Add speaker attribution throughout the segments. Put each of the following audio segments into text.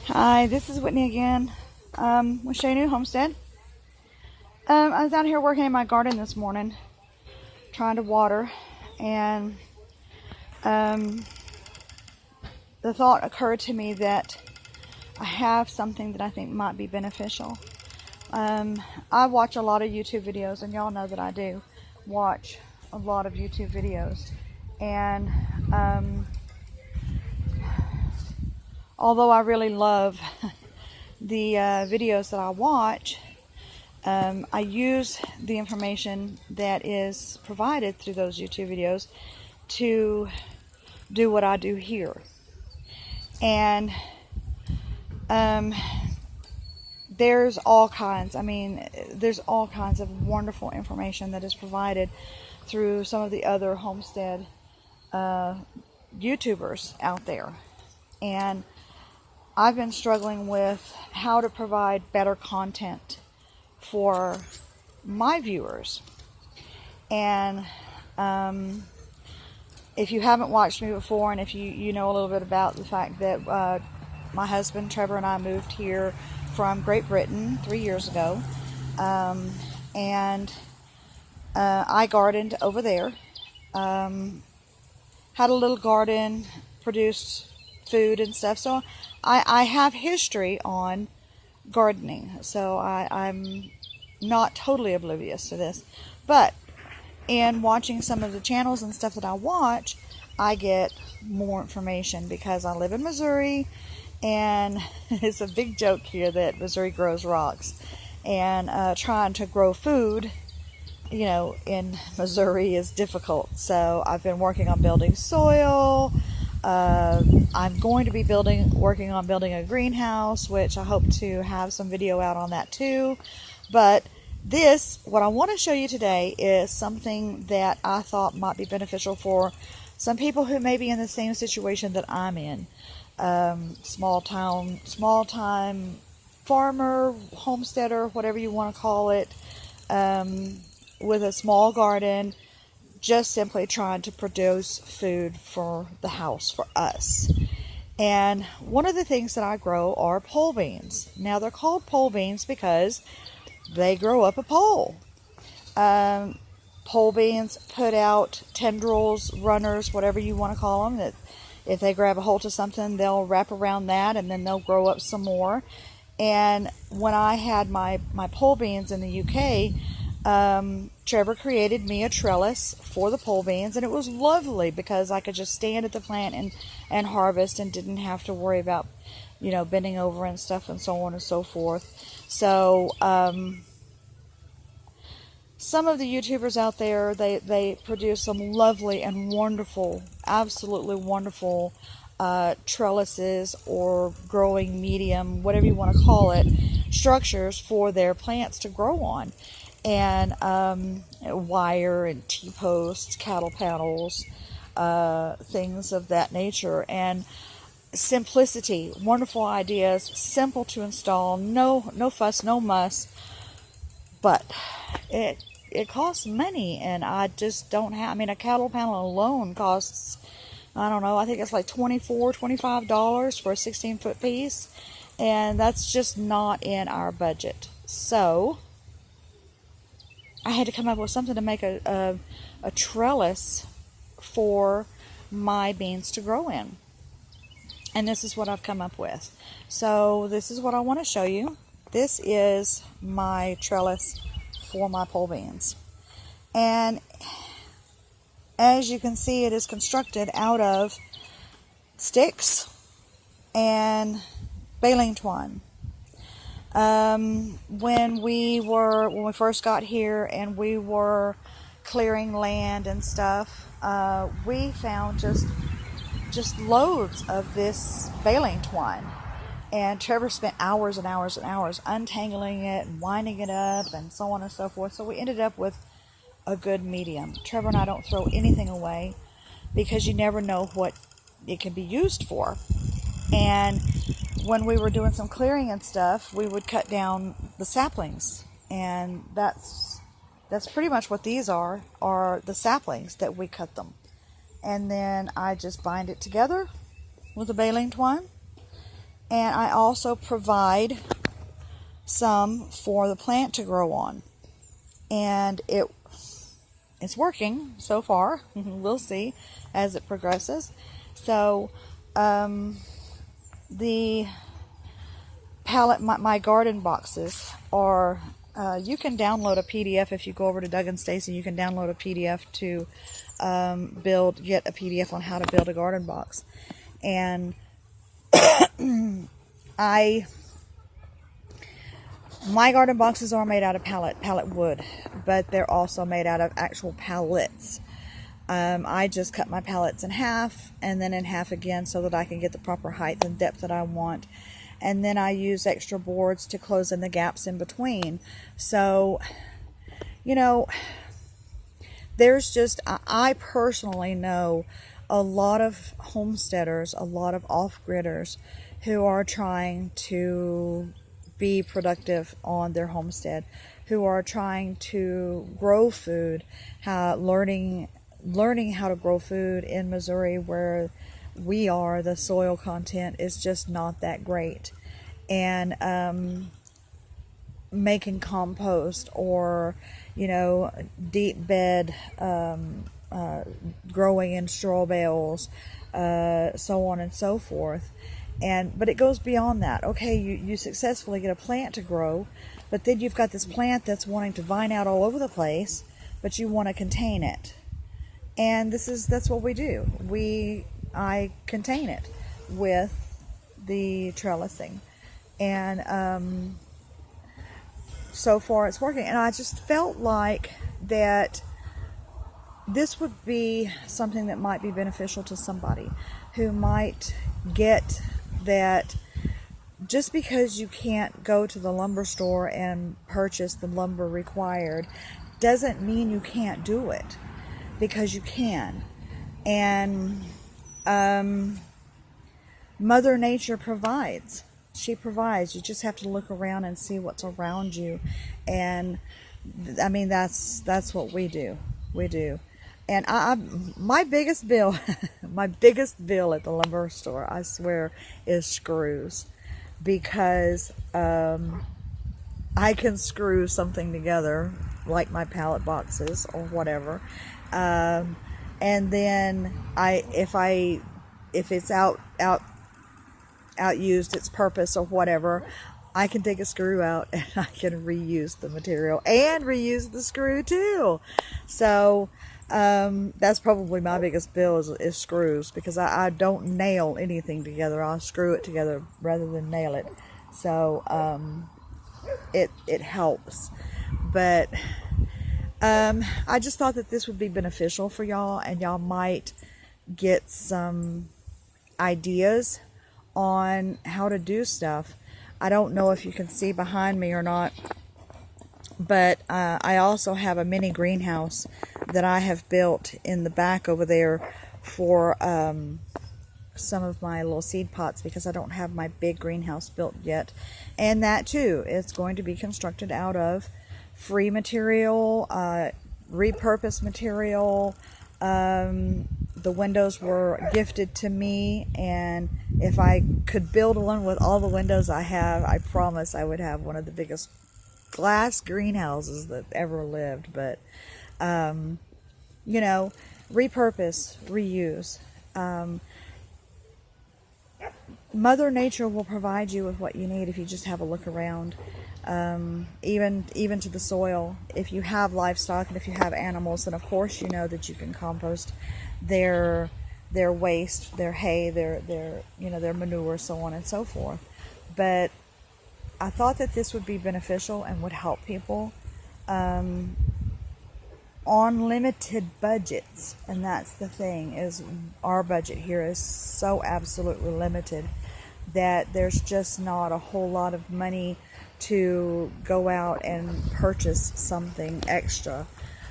Speaker 1: Hi, this is Whitney again with Chez-Nous Homestead. I was out here working in my garden this morning, trying to water, and the thought occurred to me that I have something that I think might be beneficial. I watch a lot of YouTube videos, and y'all know that I do watch a lot of YouTube videos, and although I really love the videos that I watch, I use the information that is provided through those YouTube videos to do what I do here. And there's all kinds of wonderful information that is provided through some of the other homestead YouTubers out there. And I've been struggling with how to provide better content for my viewers. And if you haven't watched me before, and if you know a little bit about the fact that my husband Trevor and I moved here from Great Britain 3 years ago, and I gardened over there, had a little garden, produced food and stuff, so I have history on gardening, so I'm not totally oblivious to this. But in watching some of the channels and stuff that I watch, I get more information because I live in Missouri, and it's a big joke here that Missouri grows rocks, and trying to grow food, in Missouri is difficult. So I've been working on building soil. I'm going to be working on building a greenhouse, which I hope to have some video out on that too. But what I want to show you today is something that I thought might be beneficial for some people who may be in the same situation that I'm in. Small time farmer, homesteader, whatever you want to call it, with a small garden, just simply trying to produce food for the house, for us. And one of the things that I grow are pole beans. Now, they're called pole beans because they grow up a pole. Pole beans put out tendrils, runners, whatever you want to call them, that if they grab a hold of something, they'll wrap around that, and then they'll grow up some more. And when I had my pole beans in the UK, Trevor created me a trellis for the pole beans, and it was lovely because I could just stand at the plant and harvest, and didn't have to worry about, bending over and stuff and so on and so forth. So, some of the YouTubers out there, they produce some lovely and wonderful, absolutely wonderful trellises or growing medium, whatever you want to call it, structures for their plants to grow on. And wire and T-posts, cattle panels, things of that nature. And simplicity, wonderful ideas, simple to install, no fuss, no muss. But it costs money, and I just don't have. A cattle panel alone costs, I don't know, I think it's like $24, $25 for a 16-foot piece, and that's just not in our budget. So I had to come up with something to make a trellis for my beans to grow in. And this is what I've come up with. So this is what I want to show you. This is my trellis for my pole beans. And as you can see, it is constructed out of sticks and baling twine. When we first got here and we were clearing land and stuff, we found just loads of this baling twine, and Trevor spent hours and hours and hours untangling it and winding it up and so on and so forth. So we ended up with a good medium. Trevor and I don't throw anything away because you never know what it can be used for. And when we were doing some clearing and stuff, we would cut down the saplings, and that's pretty much what these are the saplings that we cut them. And then I just bind it together with a baling twine, And I also provide some for the plant to grow on. And it's working so far. We'll see as it progresses. So the palette, my garden boxes are, you can download a PDF. If you go over to Doug and Stacy, you can download a PDF to get a PDF on how to build a garden box. And my garden boxes are made out of pallet wood, but they're also made out of actual pallets. I just cut my pallets in half and then in half again so that I can get the proper height and depth that I want. And then I use extra boards to close in the gaps in between. So, you know, there's just, I personally know a lot of homesteaders, a lot of off-gridders who are trying to be productive on their homestead, who are trying to grow food, learning how to grow food in Missouri where we are. The soil content is just not that great, and making compost or deep bed, growing in straw bales, so on and so forth. But it goes beyond that. Okay, you successfully get a plant to grow, but then you've got this plant that's wanting to vine out all over the place, but you want to contain it. And that's what we do. I contain it with the trellising. And so far it's working. And I just felt like that this would be something that might be beneficial to somebody who might get that just because you can't go to the lumber store and purchase the lumber required doesn't mean you can't do it, because you can. And Mother Nature provides. She provides. You just have to look around and see what's around you. And I mean, that's what we do. We do. And my biggest bill, my biggest bill at the lumber store, I swear, is screws, because I can screw something together, like my pallet boxes or whatever, and then if it's outused its purpose or whatever, I can take a screw out and I can reuse the material and reuse the screw too. So that's probably my biggest bill is screws, because I don't nail anything together. I'll screw it together rather than nail it. So it helps. But I just thought that this would be beneficial for y'all, and y'all might get some ideas on how to do stuff. I don't know if you can see behind me or not, but I also have a mini greenhouse that I have built in the back over there for some of my little seed pots, because I don't have my big greenhouse built yet. And that too is going to be constructed out of free material, repurposed material. The windows were gifted to me, and if I could build one with all the windows I have, I promise I would have one of the biggest glass greenhouses that ever lived. But repurpose, reuse. Mother Nature will provide you with what you need if you just have a look around. Even to the soil. If you have livestock and if you have animals, then of course you know that you can compost their waste, their hay, their manure, so on and so forth. But I thought that this would be beneficial and would help people on limited budgets. And that's the thing, is our budget here is so absolutely limited that there's just not a whole lot of money to go out and purchase something extra.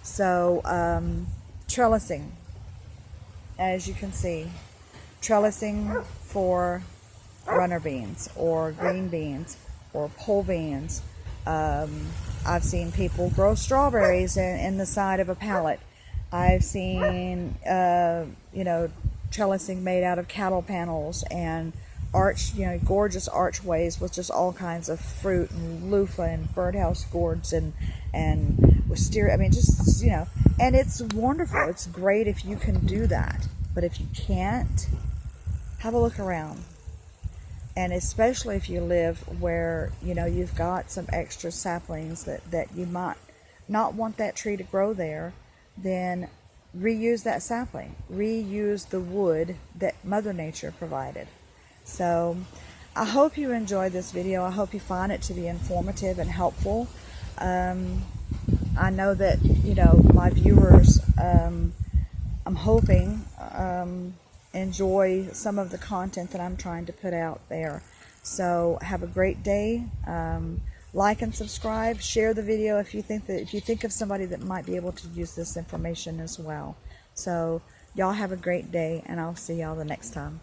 Speaker 1: So trellising, as you can see, trellising for runner beans or green beans or pole beans. I've seen people grow strawberries in the side of a pallet. I've seen trellising made out of cattle panels and gorgeous archways with just all kinds of fruit and loofah and birdhouse gourds and wisteria. I mean, just, and it's wonderful. It's great if you can do that. But if you can't, have a look around. And especially if you live where, you've got some extra saplings that you might not want that tree to grow there, then reuse that sapling. Reuse the wood that Mother Nature provided. So I hope you enjoyed this video. I hope you find it to be informative and helpful. I know that, my viewers, I'm hoping, enjoy some of the content that I'm trying to put out there. So have a great day. Like and subscribe. Share the video if you think of somebody that might be able to use this information as well. So y'all have a great day, and I'll see y'all the next time.